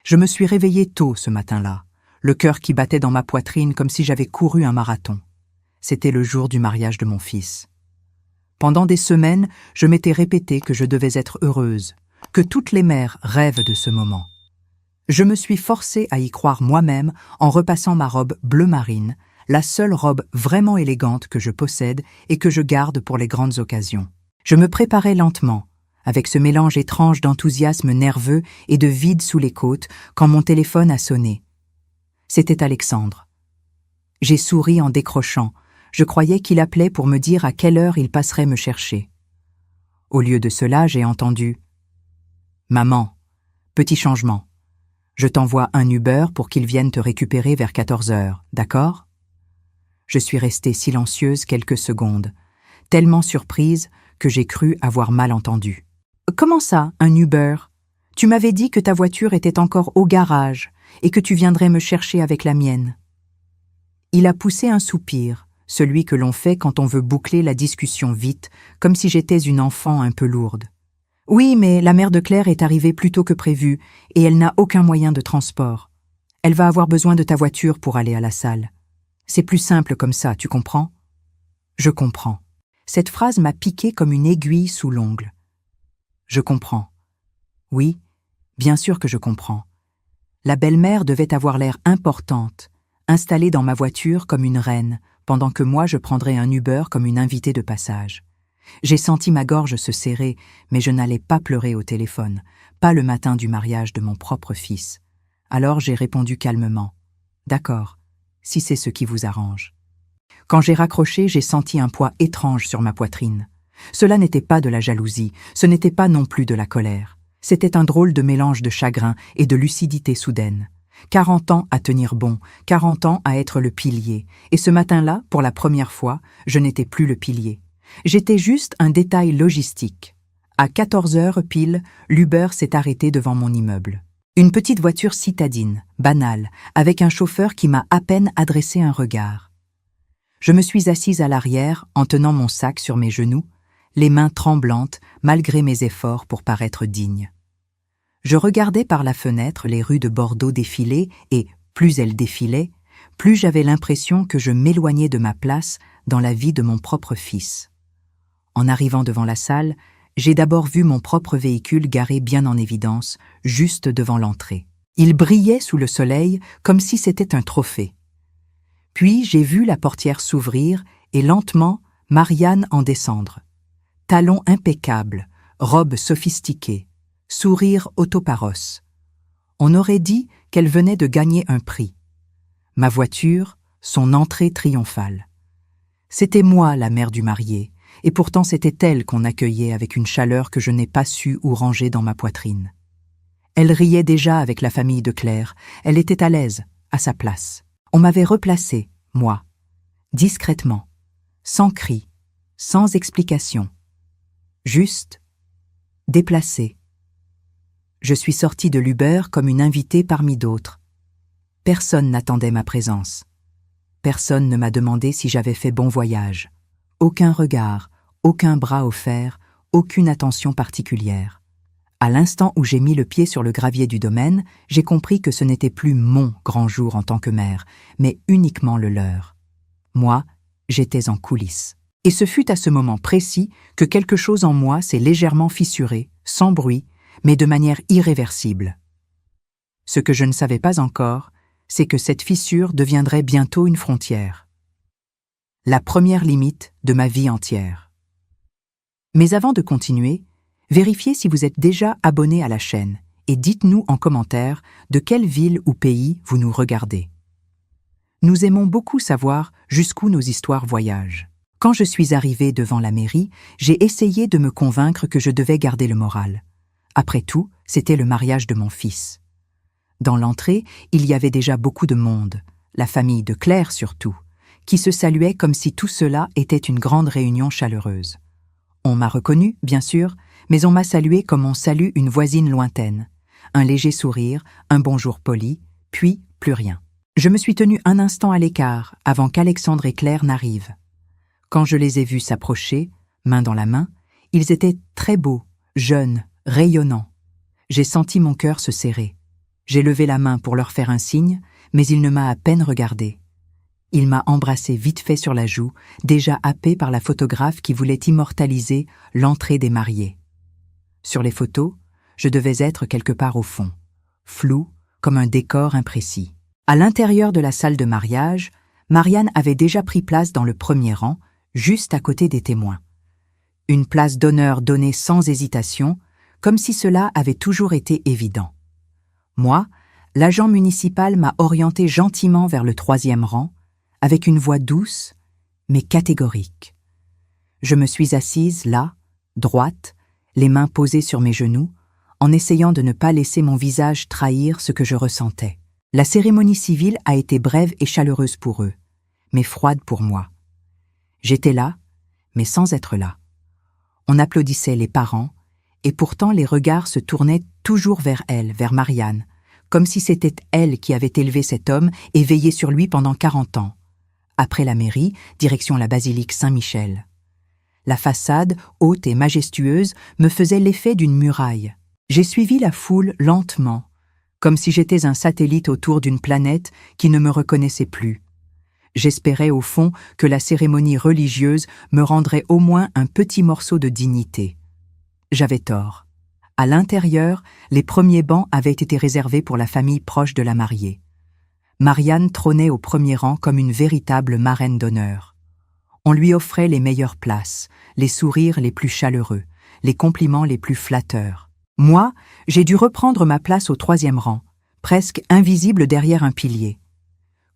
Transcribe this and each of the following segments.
Je me suis réveillée tôt ce matin-là, le cœur qui battait dans ma poitrine comme si j'avais couru un marathon. C'était le jour du mariage de mon fils. Pendant des semaines, je m'étais répété que je devais être heureuse, que toutes les mères rêvent de ce moment. Je me suis forcée à y croire moi-même en repassant ma robe bleu marine, la seule robe vraiment élégante que je possède et que je garde pour les grandes occasions. Je me préparais lentement, avec ce mélange étrange d'enthousiasme nerveux et de vide sous les côtes, quand mon téléphone a sonné. C'était Alexandre. J'ai souri en décrochant. Je croyais qu'il appelait pour me dire à quelle heure il passerait me chercher. Au lieu de cela, j'ai entendu « Maman, petit changement. Je t'envoie un Uber pour qu'il vienne te récupérer vers 14 heures, d'accord ?» Je suis restée silencieuse quelques secondes, tellement surprise que j'ai cru avoir mal entendu. « Comment ça, un Uber ? Tu m'avais dit que ta voiture était encore au garage et que tu viendrais me chercher avec la mienne. » Il a poussé un soupir, celui que l'on fait quand on veut boucler la discussion vite, comme si j'étais une enfant un peu lourde. « Oui, mais la mère de Claire est arrivée plus tôt que prévu et elle n'a aucun moyen de transport. Elle va avoir besoin de ta voiture pour aller à la salle. C'est plus simple comme ça, tu comprends ? » Je comprends. Cette phrase m'a piqué comme une aiguille sous l'ongle. Je comprends. Oui, bien sûr que je comprends. La belle-mère devait avoir l'air importante, installée dans ma voiture comme une reine, pendant que moi je prendrais un Uber comme une invitée de passage. J'ai senti ma gorge se serrer, mais je n'allais pas pleurer au téléphone, pas le matin du mariage de mon propre fils. Alors j'ai répondu calmement. « D'accord, si c'est ce qui vous arrange. » Quand j'ai raccroché, j'ai senti un poids étrange sur ma poitrine. Cela n'était pas de la jalousie, ce n'était pas non plus de la colère. C'était un drôle de mélange de chagrin et de lucidité soudaine. 40 ans à tenir bon, 40 ans à être le pilier. Et ce matin-là, pour la première fois, je n'étais plus le pilier. J'étais juste un détail logistique. À 14 heures pile, l'Uber s'est arrêté devant mon immeuble. Une petite voiture citadine, banale, avec un chauffeur qui m'a à peine adressé un regard. Je me suis assise à l'arrière en tenant mon sac sur mes genoux, les mains tremblantes malgré mes efforts pour paraître digne. Je regardais par la fenêtre les rues de Bordeaux défiler et, plus elles défilaient, plus j'avais l'impression que je m'éloignais de ma place dans la vie de mon propre fils. En arrivant devant la salle, j'ai d'abord vu mon propre véhicule garé bien en évidence, juste devant l'entrée. Il brillait sous le soleil comme si c'était un trophée. Puis j'ai vu la portière s'ouvrir et lentement Marianne en descendre. Talons impeccables, robe sophistiquée, sourire autoparos. On aurait dit qu'elle venait de gagner un prix. Ma voiture, son entrée triomphale. C'était moi la mère du marié, et pourtant c'était elle qu'on accueillait avec une chaleur que je n'ai pas su où ranger dans ma poitrine. Elle riait déjà avec la famille de Claire, elle était à l'aise, à sa place. On m'avait replacé, moi, discrètement, sans cri, sans explication. Juste, déplacé. Je suis sortie de l'Uber comme une invitée parmi d'autres. Personne n'attendait ma présence. Personne ne m'a demandé si j'avais fait bon voyage. Aucun regard, aucun bras offert, aucune attention particulière. À l'instant où j'ai mis le pied sur le gravier du domaine, j'ai compris que ce n'était plus mon grand jour en tant que mère, mais uniquement le leur. Moi, j'étais en coulisses. Et ce fut à ce moment précis que quelque chose en moi s'est légèrement fissuré, sans bruit, mais de manière irréversible. Ce que je ne savais pas encore, c'est que cette fissure deviendrait bientôt une frontière. La première limite de ma vie entière. Mais avant de continuer, vérifiez si vous êtes déjà abonné à la chaîne et dites-nous en commentaire de quelle ville ou pays vous nous regardez. Nous aimons beaucoup savoir jusqu'où nos histoires voyagent. Quand je suis arrivée devant la mairie, j'ai essayé de me convaincre que je devais garder le moral. Après tout, c'était le mariage de mon fils. Dans l'entrée, il y avait déjà beaucoup de monde, la famille de Claire surtout, qui se saluait comme si tout cela était une grande réunion chaleureuse. On m'a reconnue, bien sûr, mais on m'a salué comme on salue une voisine lointaine. Un léger sourire, un bonjour poli, puis plus rien. Je me suis tenue un instant à l'écart avant qu'Alexandre et Claire n'arrivent. Quand je les ai vus s'approcher, main dans la main, ils étaient très beaux, jeunes, rayonnants. J'ai senti mon cœur se serrer. J'ai levé la main pour leur faire un signe, mais il ne m'a à peine regardé. Il m'a embrassé vite fait sur la joue, déjà happé par la photographe qui voulait immortaliser l'entrée des mariés. Sur les photos, je devais être quelque part au fond, flou comme un décor imprécis. À l'intérieur de la salle de mariage, Marianne avait déjà pris place dans le premier rang, juste à côté des témoins. Une place d'honneur donnée sans hésitation, comme si cela avait toujours été évident. Moi, l'agent municipal m'a orienté gentiment vers le troisième rang, avec une voix douce, mais catégorique. Je me suis assise là, droite, les mains posées sur mes genoux, en essayant de ne pas laisser mon visage trahir ce que je ressentais. La cérémonie civile a été brève et chaleureuse pour eux, mais froide pour moi. J'étais là, mais sans être là. On applaudissait les parents, et pourtant les regards se tournaient toujours vers elle, vers Marianne, comme si c'était elle qui avait élevé cet homme et veillé sur lui pendant 40 ans. Après la mairie, direction la basilique Saint-Michel. La façade, haute et majestueuse, me faisait l'effet d'une muraille. J'ai suivi la foule lentement, comme si j'étais un satellite autour d'une planète qui ne me reconnaissait plus. J'espérais au fond que la cérémonie religieuse me rendrait au moins un petit morceau de dignité. J'avais tort. À l'intérieur, les premiers bancs avaient été réservés pour la famille proche de la mariée. Marianne trônait au premier rang comme une véritable marraine d'honneur. On lui offrait les meilleures places, les sourires les plus chaleureux, les compliments les plus flatteurs. Moi, j'ai dû reprendre ma place au troisième rang, presque invisible derrière un pilier.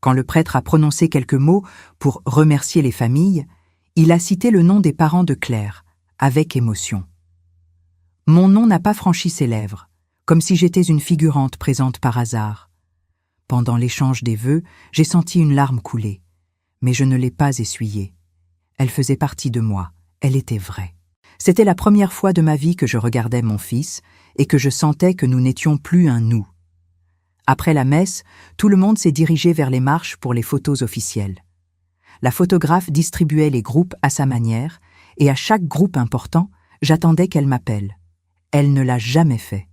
Quand le prêtre a prononcé quelques mots pour remercier les familles, il a cité le nom des parents de Claire, avec émotion. Mon nom n'a pas franchi ses lèvres, comme si j'étais une figurante présente par hasard. Pendant l'échange des vœux, j'ai senti une larme couler, mais je ne l'ai pas essuyée. Elle faisait partie de moi, elle était vraie. C'était la première fois de ma vie que je regardais mon fils et que je sentais que nous n'étions plus un nous. Après la messe, tout le monde s'est dirigé vers les marches pour les photos officielles. La photographe distribuait les groupes à sa manière, et à chaque groupe important, j'attendais qu'elle m'appelle. Elle ne l'a jamais fait.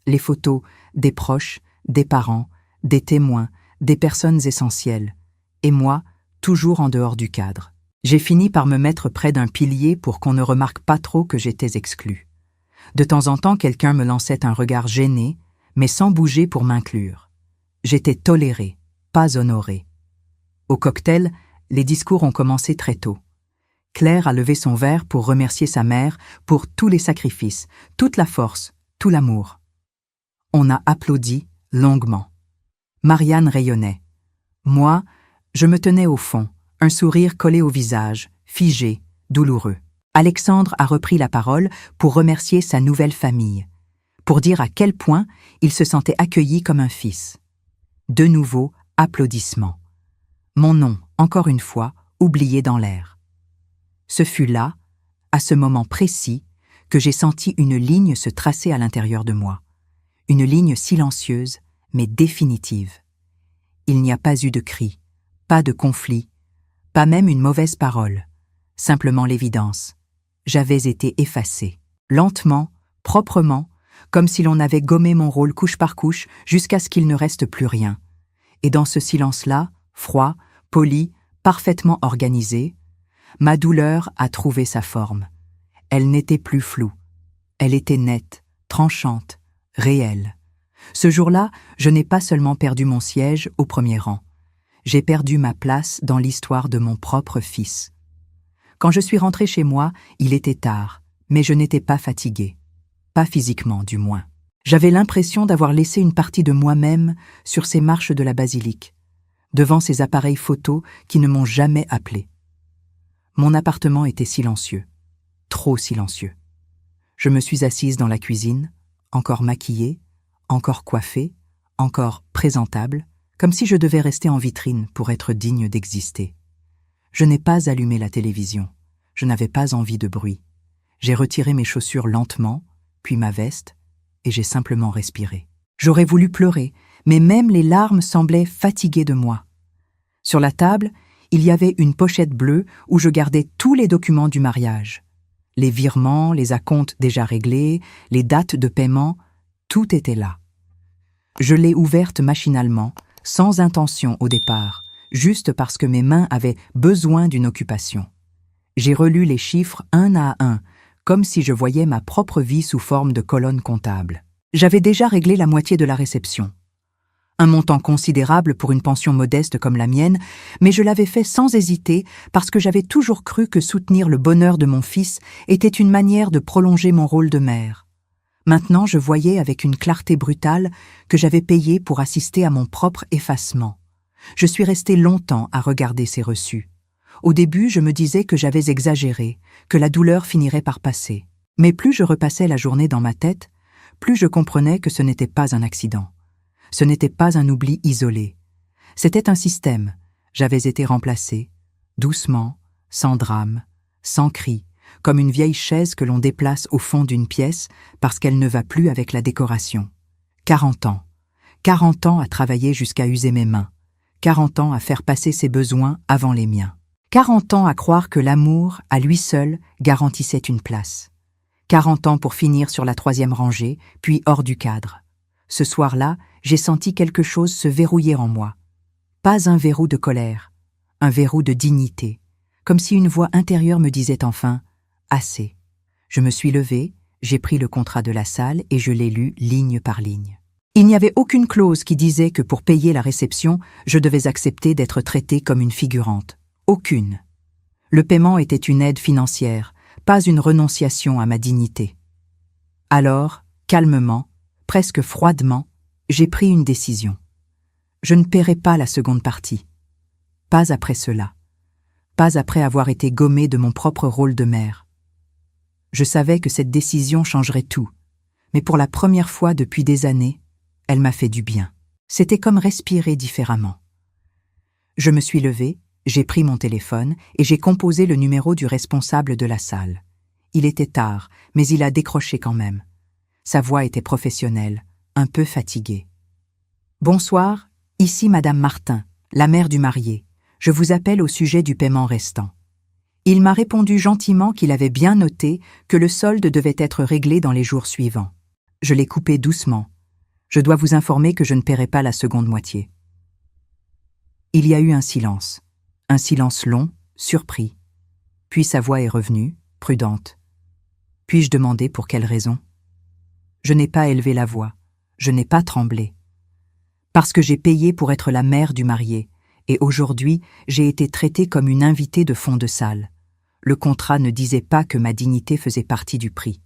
Les photos des proches, des parents, des témoins, des personnes essentielles, et moi, toujours en dehors du cadre. J'ai fini par me mettre près d'un pilier pour qu'on ne remarque pas trop que j'étais exclue. De temps en temps, quelqu'un me lançait un regard gêné, mais sans bouger pour m'inclure. J'étais tolérée, pas honorée. Au cocktail, les discours ont commencé très tôt. Claire a levé son verre pour remercier sa mère pour tous les sacrifices, toute la force, tout l'amour. On a applaudi longuement. Marianne rayonnait. Moi, je me tenais au fond, un sourire collé au visage, figé, douloureux. Alexandre a repris la parole pour remercier sa nouvelle famille, pour dire à quel point il se sentait accueilli comme un fils. De nouveau, applaudissements. Mon nom, encore une fois, oublié dans l'air. Ce fut là, à ce moment précis, que j'ai senti une ligne se tracer à l'intérieur de moi. Une ligne silencieuse, mais définitive. Il n'y a pas eu de cri, pas de conflit, pas même une mauvaise parole, simplement l'évidence. J'avais été effacée, lentement, proprement, comme si l'on avait gommé mon rôle couche par couche jusqu'à ce qu'il ne reste plus rien. Et dans ce silence-là, froid, poli, parfaitement organisé, ma douleur a trouvé sa forme. Elle n'était plus floue. Elle était nette, tranchante, réelle. Ce jour-là, je n'ai pas seulement perdu mon siège au premier rang. J'ai perdu ma place dans l'histoire de mon propre fils. Quand je suis rentrée chez moi, il était tard, mais je n'étais pas fatiguée. Pas physiquement, du moins. J'avais l'impression d'avoir laissé une partie de moi-même sur ces marches de la basilique, devant ces appareils photos qui ne m'ont jamais appelée. Mon appartement était silencieux, trop silencieux. Je me suis assise dans la cuisine, encore maquillée, encore coiffée, encore présentable, comme si je devais rester en vitrine pour être digne d'exister. Je n'ai pas allumé la télévision, je n'avais pas envie de bruit. J'ai retiré mes chaussures lentement, puis ma veste, et j'ai simplement respiré. J'aurais voulu pleurer, mais même les larmes semblaient fatiguées de moi. Sur la table, il y avait une pochette bleue où je gardais tous les documents du mariage. Les virements, les acomptes déjà réglés, les dates de paiement, tout était là. Je l'ai ouverte machinalement, sans intention au départ, juste parce que mes mains avaient besoin d'une occupation. J'ai relu les chiffres un à un, comme si je voyais ma propre vie sous forme de colonne comptable. J'avais déjà réglé la moitié de la réception. Un montant considérable pour une pension modeste comme la mienne, mais je l'avais fait sans hésiter parce que j'avais toujours cru que soutenir le bonheur de mon fils était une manière de prolonger mon rôle de mère. Maintenant, je voyais avec une clarté brutale que j'avais payé pour assister à mon propre effacement. Je suis restée longtemps à regarder ces reçus. Au début, je me disais que j'avais exagéré, que la douleur finirait par passer. Mais plus je repassais la journée dans ma tête, plus je comprenais que ce n'était pas un accident. Ce n'était pas un oubli isolé. C'était un système. J'avais été remplacée, doucement, sans drame, sans cri, comme une vieille chaise que l'on déplace au fond d'une pièce parce qu'elle ne va plus avec la décoration. 40 ans. 40 ans à travailler jusqu'à user mes mains. 40 ans à faire passer ses besoins avant les miens. 40 ans à croire que l'amour, à lui seul, garantissait une place. 40 ans pour finir sur la 3e rangée, puis hors du cadre. Ce soir-là, j'ai senti quelque chose se verrouiller en moi. Pas un verrou de colère, un verrou de dignité, comme si une voix intérieure me disait enfin « Assez ». Je me suis levée, j'ai pris le contrat de la salle et je l'ai lu ligne par ligne. Il n'y avait aucune clause qui disait que pour payer la réception, je devais accepter d'être traitée comme une figurante. Aucune. Le paiement était une aide financière, pas une renonciation à ma dignité. Alors, calmement, presque froidement, j'ai pris une décision. Je ne paierai pas la seconde partie. Pas après cela. Pas après avoir été gommée de mon propre rôle de mère. Je savais que cette décision changerait tout, mais pour la première fois depuis des années, elle m'a fait du bien. C'était comme respirer différemment. Je me suis levée, j'ai pris mon téléphone et j'ai composé le numéro du responsable de la salle. Il était tard, mais il a décroché quand même. Sa voix était professionnelle, un peu fatiguée. « Bonsoir, ici Madame Martin, la mère du marié. Je vous appelle au sujet du paiement restant. » Il m'a répondu gentiment qu'il avait bien noté que le solde devait être réglé dans les jours suivants. Je l'ai coupé doucement. Je dois vous informer que je ne paierai pas la seconde moitié. Il y a eu un silence long, surpris. Puis sa voix est revenue, prudente. Puis-je demander pour quelle raison? Je n'ai pas élevé la voix, je n'ai pas tremblé. Parce que j'ai payé pour être la mère du marié, et aujourd'hui, j'ai été traitée comme une invitée de fond de salle. Le contrat ne disait pas que ma dignité faisait partie du prix.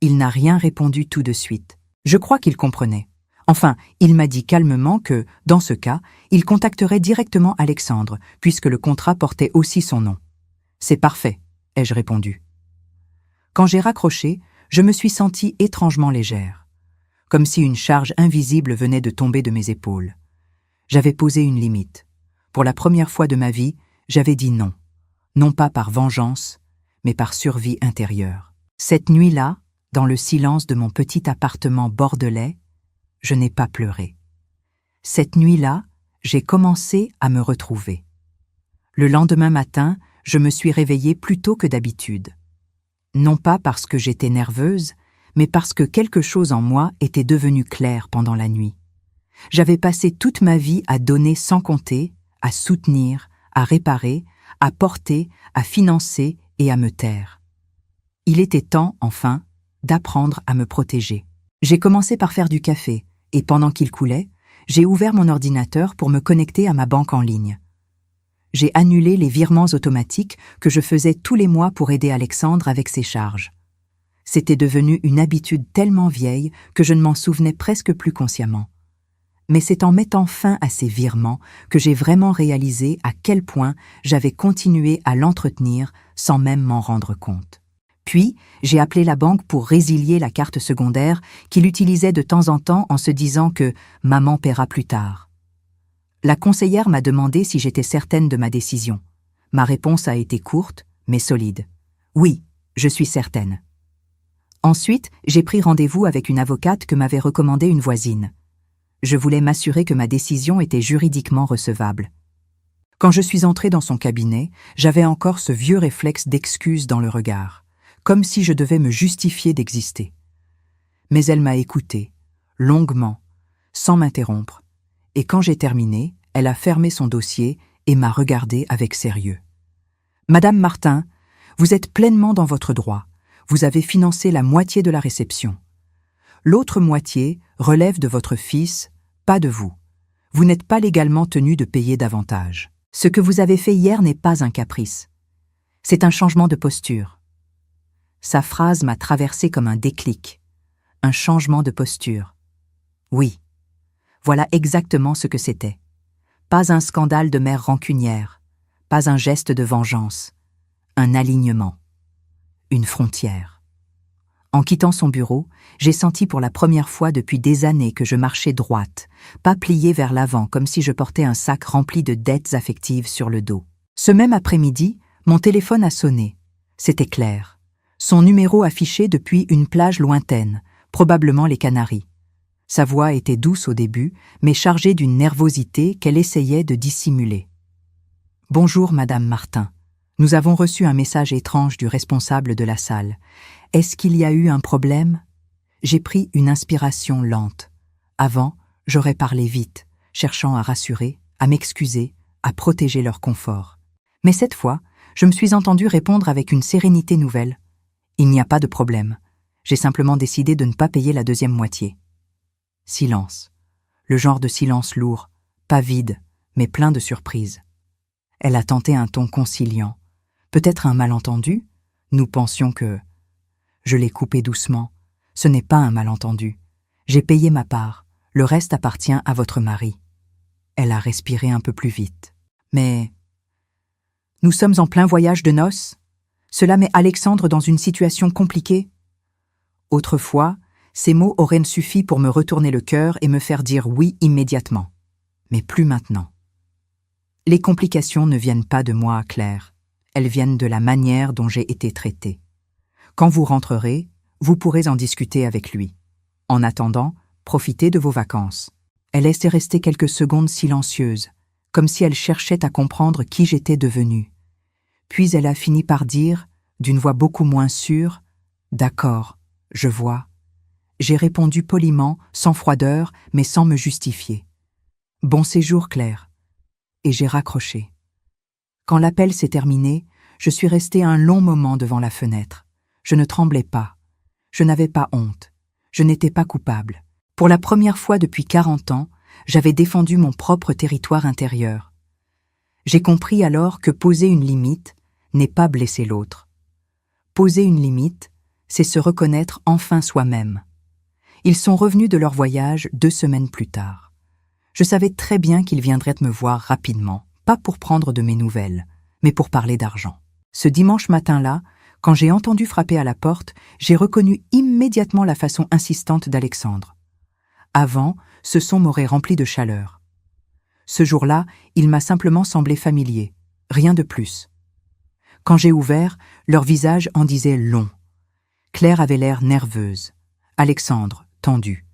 Il n'a rien répondu tout de suite. Je crois qu'il comprenait. Enfin, il m'a dit calmement que, dans ce cas, il contacterait directement Alexandre, puisque le contrat portait aussi son nom. « C'est parfait », ai-je répondu. Quand j'ai raccroché, je me suis sentie étrangement légère, comme si une charge invisible venait de tomber de mes épaules. J'avais posé une limite. Pour la première fois de ma vie, j'avais dit non. Non pas par vengeance, mais par survie intérieure. Cette nuit-là, dans le silence de mon petit appartement bordelais, je n'ai pas pleuré. Cette nuit-là, j'ai commencé à me retrouver. Le lendemain matin, je me suis réveillée plus tôt que d'habitude. Non pas parce que j'étais nerveuse, mais parce que quelque chose en moi était devenu clair pendant la nuit. J'avais passé toute ma vie à donner sans compter, à soutenir, à réparer, à porter, à financer et à me taire. Il était temps, enfin, d'apprendre à me protéger. J'ai commencé par faire du café, et pendant qu'il coulait, j'ai ouvert mon ordinateur pour me connecter à ma banque en ligne. J'ai annulé les virements automatiques que je faisais tous les mois pour aider Alexandre avec ses charges. C'était devenu une habitude tellement vieille que je ne m'en souvenais presque plus consciemment. Mais c'est en mettant fin à ces virements que j'ai vraiment réalisé à quel point j'avais continué à l'entretenir sans même m'en rendre compte. Puis, j'ai appelé la banque pour résilier la carte secondaire qu'il utilisait de temps en temps en se disant que « maman paiera plus tard ». La conseillère m'a demandé si j'étais certaine de ma décision. Ma réponse a été courte, mais solide. « Oui, je suis certaine ». Ensuite, j'ai pris rendez-vous avec une avocate que m'avait recommandée une voisine. Je voulais m'assurer que ma décision était juridiquement recevable. Quand je suis entrée dans son cabinet, j'avais encore ce vieux réflexe d'excuse dans le regard, comme si je devais me justifier d'exister. Mais elle m'a écoutée, longuement, sans m'interrompre, et quand j'ai terminé, elle a fermé son dossier et m'a regardé avec sérieux. « Madame Martin, vous êtes pleinement dans votre droit. Vous avez financé la moitié de la réception. L'autre moitié relève de votre fils, pas de vous. Vous n'êtes pas légalement tenu de payer davantage. Ce que vous avez fait hier n'est pas un caprice. C'est un changement de posture. » Sa phrase m'a traversé comme un déclic. Un changement de posture. Oui, voilà exactement ce que c'était. Pas un scandale de mère rancunière, pas un geste de vengeance, un alignement, une frontière. En quittant son bureau, j'ai senti pour la première fois depuis des années que je marchais droite, pas pliée vers l'avant comme si je portais un sac rempli de dettes affectives sur le dos. Ce même après-midi, mon téléphone a sonné. C'était Claire. Son numéro affiché depuis une plage lointaine, probablement les Canaries. Sa voix était douce au début, mais chargée d'une nervosité qu'elle essayait de dissimuler. « Bonjour, Madame Martin. Nous avons reçu un message étrange du responsable de la salle. Est-ce qu'il y a eu un problème ?» J'ai pris une inspiration lente. Avant, j'aurais parlé vite, cherchant à rassurer, à m'excuser, à protéger leur confort. Mais cette fois, je me suis entendue répondre avec une sérénité nouvelle. « Il n'y a pas de problème. J'ai simplement décidé de ne pas payer la deuxième moitié. » Silence. Le genre de silence lourd, pas vide, mais plein de surprises. Elle a tenté un ton conciliant. Peut-être un malentendu? Nous pensions que... Je l'ai coupé doucement. Ce n'est pas un malentendu. J'ai payé ma part. Le reste appartient à votre mari. Elle a respiré un peu plus vite. Mais... Nous sommes en plein voyage de noces. Cela met Alexandre dans une situation compliquée. Autrefois, ces mots auraient suffi pour me retourner le cœur et me faire dire oui immédiatement. Mais plus maintenant. Les complications ne viennent pas de moi, Claire. Elles viennent de la manière dont j'ai été traitée. Quand vous rentrerez, vous pourrez en discuter avec lui. En attendant, profitez de vos vacances. Elle est restée quelques secondes silencieuse, comme si elle cherchait à comprendre qui j'étais devenue. Puis elle a fini par dire, d'une voix beaucoup moins sûre, « D'accord, je vois. » J'ai répondu poliment, sans froideur, mais sans me justifier. « Bon séjour, Claire. » Et j'ai raccroché. Quand l'appel s'est terminé, je suis restée un long moment devant la fenêtre. Je ne tremblais pas. Je n'avais pas honte. Je n'étais pas coupable. Pour la première fois depuis 40 ans, j'avais défendu mon propre territoire intérieur. J'ai compris alors que poser une limite n'est pas blesser l'autre. Poser une limite, c'est se reconnaître enfin soi-même. Ils sont revenus de leur voyage 2 semaines plus tard. Je savais très bien qu'ils viendraient me voir rapidement, pas pour prendre de mes nouvelles, mais pour parler d'argent. Ce dimanche matin-là, quand j'ai entendu frapper à la porte, j'ai reconnu immédiatement la façon insistante d'Alexandre. Avant, ce son m'aurait rempli de chaleur. Ce jour-là, il m'a simplement semblé familier, rien de plus. Quand j'ai ouvert, leur visage en disait long. Claire avait l'air nerveuse. Alexandre, tendu.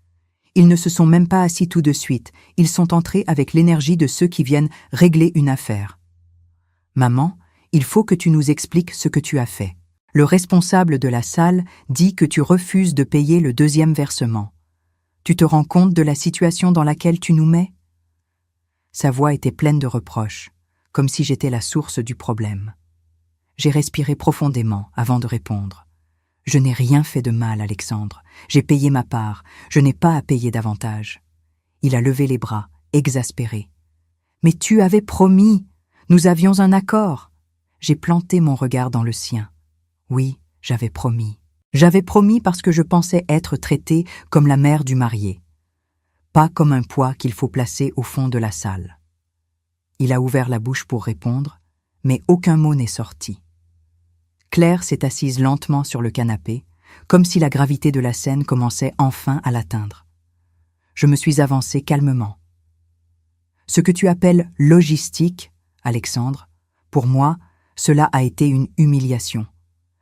Ils ne se sont même pas assis tout de suite, ils sont entrés avec l'énergie de ceux qui viennent régler une affaire. « Maman, il faut que tu nous expliques ce que tu as fait. Le responsable de la salle dit que tu refuses de payer le 2e versement. Tu te rends compte de la situation dans laquelle tu nous mets ?» Sa voix était pleine de reproches, comme si j'étais la source du problème. J'ai respiré profondément avant de répondre. « Je n'ai rien fait de mal, Alexandre. J'ai payé ma part. Je n'ai pas à payer davantage. » Il a levé les bras, exaspéré. « Mais tu avais promis. Nous avions un accord. » J'ai planté mon regard dans le sien. Oui, j'avais promis. J'avais promis parce que je pensais être traitée comme la mère du marié. Pas comme un poids qu'il faut placer au fond de la salle. Il a ouvert la bouche pour répondre, mais aucun mot n'est sorti. Claire s'est assise lentement sur le canapé, comme si la gravité de la scène commençait enfin à l'atteindre. Je me suis avancée calmement. « Ce que tu appelles logistique, Alexandre, pour moi, cela a été une humiliation.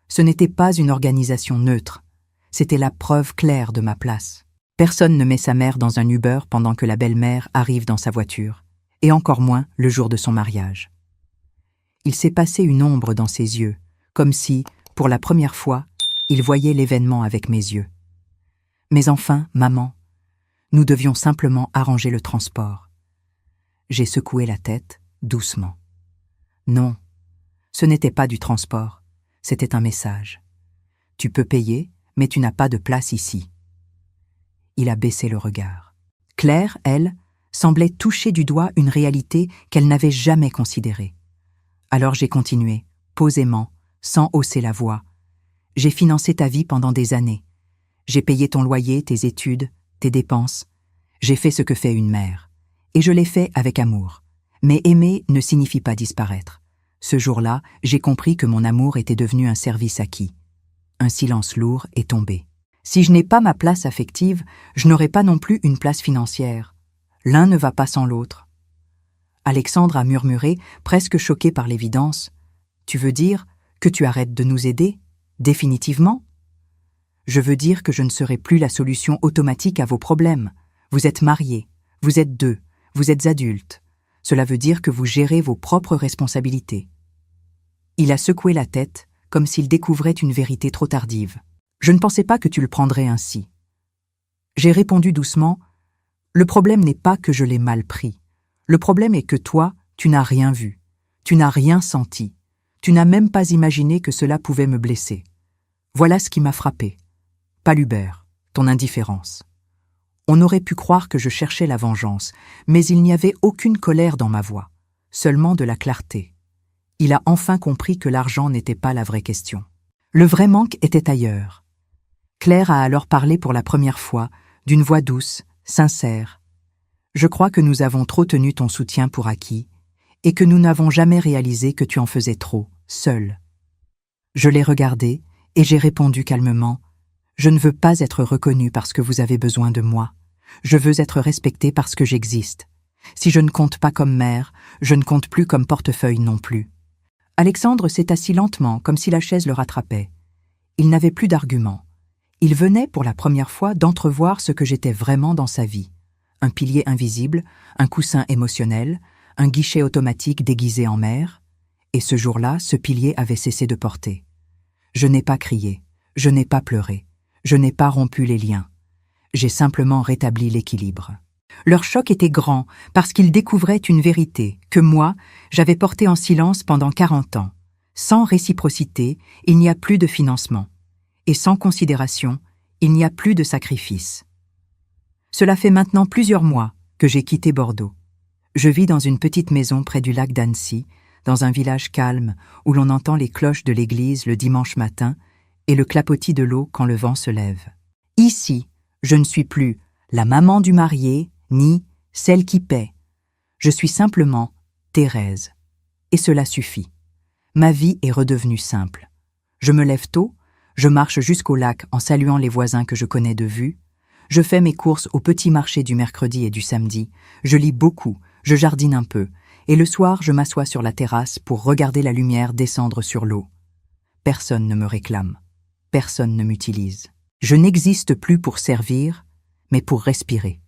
Ce n'était pas une organisation neutre, c'était la preuve claire de ma place. Personne ne met sa mère dans un Uber pendant que la belle-mère arrive dans sa voiture, et encore moins le jour de son mariage. » Il s'est passé une ombre dans ses yeux, comme si, pour la première fois, il voyait l'événement avec mes yeux. « Mais enfin, maman, Nous devions simplement arranger le transport. J'ai secoué la tête, doucement. Non, ce n'était pas du transport, c'était un message. Tu peux payer, mais tu n'as pas de place ici. Il a baissé le regard. Claire, elle, semblait toucher du doigt une réalité qu'elle n'avait jamais considérée. Alors j'ai continué, posément, sans hausser la voix. J'ai financé ta vie pendant des années. J'ai payé ton loyer, tes études, tes dépenses. J'ai fait ce que fait une mère. Et je l'ai fait avec amour. Mais aimer ne signifie pas disparaître. Ce jour-là, j'ai compris que mon amour était devenu un service acquis. Un silence lourd est tombé. Si je n'ai pas ma place affective, je n'aurai pas non plus une place financière. L'un ne va pas sans l'autre. Alexandre a murmuré, presque choqué par l'évidence. « Tu veux dire que tu arrêtes de nous aider, définitivement ?» Je veux dire que je ne serai plus la solution automatique à vos problèmes. Vous êtes mariés, vous êtes deux, vous êtes adultes. Cela veut dire que vous gérez vos propres responsabilités. Il a secoué la tête, comme s'il découvrait une vérité trop tardive. Je ne pensais pas que tu le prendrais ainsi. J'ai répondu doucement, le problème n'est pas que je l'ai mal pris. Le problème est que toi, tu n'as rien vu. Tu n'as rien senti. Tu n'as même pas imaginé que cela pouvait me blesser. Voilà ce qui m'a frappé. Pas Hubert, ton indifférence. On aurait pu croire que je cherchais la vengeance, mais il n'y avait aucune colère dans ma voix, seulement de la clarté. Il a enfin compris que l'argent n'était pas la vraie question. Le vrai manque était ailleurs. Claire a alors parlé pour la première fois, d'une voix douce, sincère. Je crois que nous avons trop tenu ton soutien pour acquis, et que nous n'avons jamais réalisé que tu en faisais trop, seule. Je l'ai regardée, et j'ai répondu calmement, « Je ne veux pas être reconnue parce que vous avez besoin de moi. Je veux être respectée parce que j'existe. Si je ne compte pas comme mère, je ne compte plus comme portefeuille non plus. » Alexandre s'est assis lentement, comme si la chaise le rattrapait. Il n'avait plus d'arguments. Il venait, pour la première fois, d'entrevoir ce que j'étais vraiment dans sa vie. Un pilier invisible, un coussin émotionnel, un guichet automatique déguisé en mère. Et ce jour-là, ce pilier avait cessé de porter. Je n'ai pas crié, je n'ai pas pleuré, je n'ai pas rompu les liens. J'ai simplement rétabli l'équilibre. Leur choc était grand parce qu'ils découvraient une vérité que moi, j'avais portée en silence pendant 40 ans. Sans réciprocité, il n'y a plus de financement. Et sans considération, il n'y a plus de sacrifice. Cela fait maintenant plusieurs mois que j'ai quitté Bordeaux. Je vis dans une petite maison près du lac d'Annecy, dans un village calme où l'on entend les cloches de l'église le dimanche matin et le clapotis de l'eau quand le vent se lève. Ici, je ne suis plus la maman du marié, ni celle qui paie. Je suis simplement Thérèse. Et cela suffit. Ma vie est redevenue simple. Je me lève tôt, je marche jusqu'au lac en saluant les voisins que je connais de vue, je fais mes courses au petit marché du mercredi et du samedi, je lis beaucoup, je jardine un peu, et le soir je m'assois sur la terrasse pour regarder la lumière descendre sur l'eau. Personne ne me réclame, personne ne m'utilise. Je n'existe plus pour servir, mais pour respirer.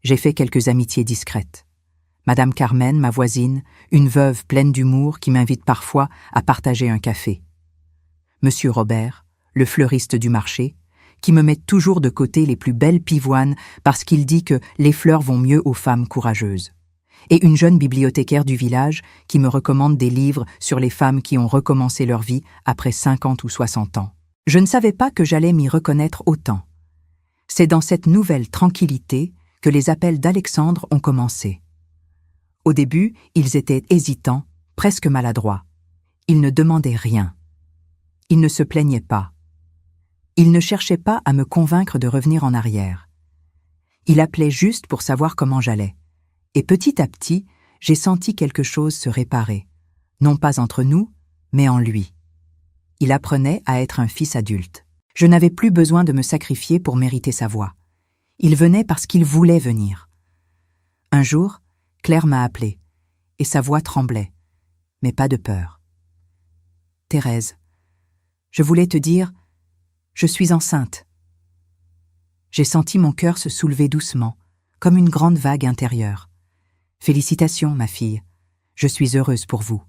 J'ai fait quelques amitiés discrètes. Madame Carmen, ma voisine, une veuve pleine d'humour qui m'invite parfois à partager un café. Monsieur Robert, le fleuriste du marché, qui me met toujours de côté les plus belles pivoines parce qu'il dit que les fleurs vont mieux aux femmes courageuses. Et une jeune bibliothécaire du village qui me recommande des livres sur les femmes qui ont recommencé leur vie après 50 ou 60 ans. Je ne savais pas que j'allais m'y reconnaître autant. C'est dans cette nouvelle tranquillité que les appels d'Alexandre ont commencé. Au début, ils étaient hésitants, presque maladroits. Ils ne demandaient rien. Ils ne se plaignaient pas. Ils ne cherchaient pas à me convaincre de revenir en arrière. Il appelait juste pour savoir comment j'allais. Et petit à petit, j'ai senti quelque chose se réparer, non pas entre nous, mais en lui. Il apprenait à être un fils adulte. Je n'avais plus besoin de me sacrifier pour mériter sa voix. Il venait parce qu'il voulait venir. Un jour, Claire m'a appelé, et sa voix tremblait, mais pas de peur. « Thérèse, je voulais te dire, je suis enceinte. » J'ai senti mon cœur se soulever doucement, comme une grande vague intérieure. « Félicitations, ma fille, je suis heureuse pour vous. »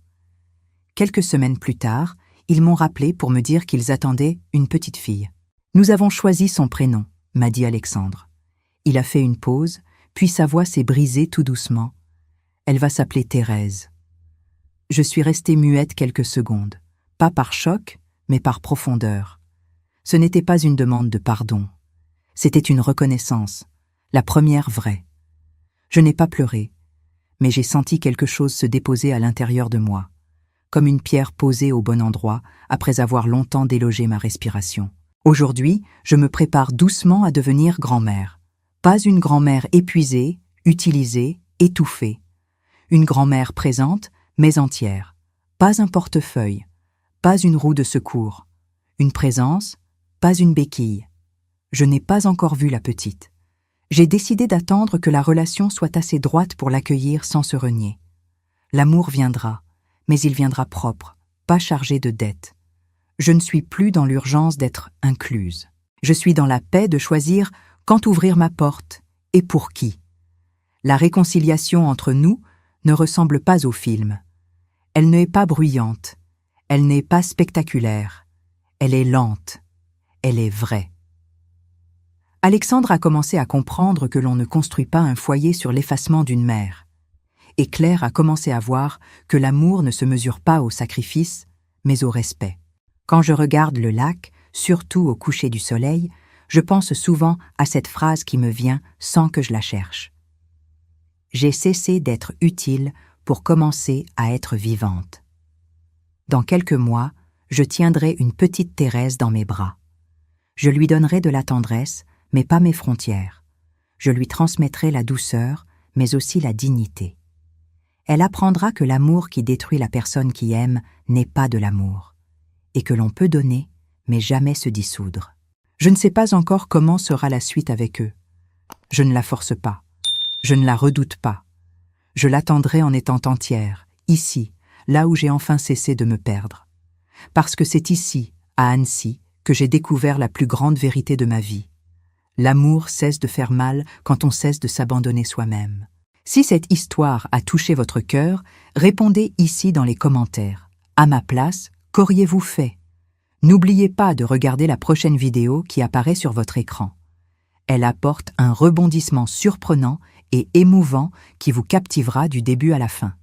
Quelques semaines plus tard, ils m'ont rappelé pour me dire qu'ils attendaient une petite fille. « Nous avons choisi son prénom, » m'a dit Alexandre. Il a fait une pause, puis sa voix s'est brisée tout doucement. Elle va s'appeler Thérèse. Je suis restée muette quelques secondes, pas par choc, mais par profondeur. Ce n'était pas une demande de pardon. C'était une reconnaissance, la première vraie. Je n'ai pas pleuré, mais j'ai senti quelque chose se déposer à l'intérieur de moi, comme une pierre posée au bon endroit après avoir longtemps délogé ma respiration. Aujourd'hui, je me prépare doucement à devenir grand-mère. Pas une grand-mère épuisée, utilisée, étouffée. Une grand-mère présente, mais entière. Pas un portefeuille, pas une roue de secours. Une présence, pas une béquille. Je n'ai pas encore vu la petite. J'ai décidé d'attendre que la relation soit assez droite pour l'accueillir sans se renier. L'amour viendra, mais il viendra propre, pas chargé de dettes. Je ne suis plus dans l'urgence d'être incluse. Je suis dans la paix de choisir quand ouvrir ma porte et pour qui. La réconciliation entre nous ne ressemble pas au film. Elle n'est pas bruyante, elle n'est pas spectaculaire, elle est lente, elle est vraie. Alexandre a commencé à comprendre que l'on ne construit pas un foyer sur l'effacement d'une mère. Et Claire a commencé à voir que l'amour ne se mesure pas au sacrifice, mais au respect. Quand je regarde le lac, surtout au coucher du soleil, je pense souvent à cette phrase qui me vient sans que je la cherche. J'ai cessé d'être utile pour commencer à être vivante. Dans quelques mois, je tiendrai une petite Thérèse dans mes bras. Je lui donnerai de la tendresse, mais pas mes frontières. Je lui transmettrai la douceur, mais aussi la dignité. Elle apprendra que l'amour qui détruit la personne qui aime n'est pas de l'amour, et que l'on peut donner, mais jamais se dissoudre. Je ne sais pas encore comment sera la suite avec eux. Je ne la force pas. Je ne la redoute pas. Je l'attendrai en étant entière, ici, là où j'ai enfin cessé de me perdre. Parce que c'est ici, à Annecy, que j'ai découvert la plus grande vérité de ma vie. L'amour cesse de faire mal quand on cesse de s'abandonner soi-même. Si cette histoire a touché votre cœur, répondez ici dans les commentaires. À ma place, qu'auriez-vous fait? N'oubliez pas de regarder la prochaine vidéo qui apparaît sur votre écran. Elle apporte un rebondissement surprenant et émouvant qui vous captivera du début à la fin.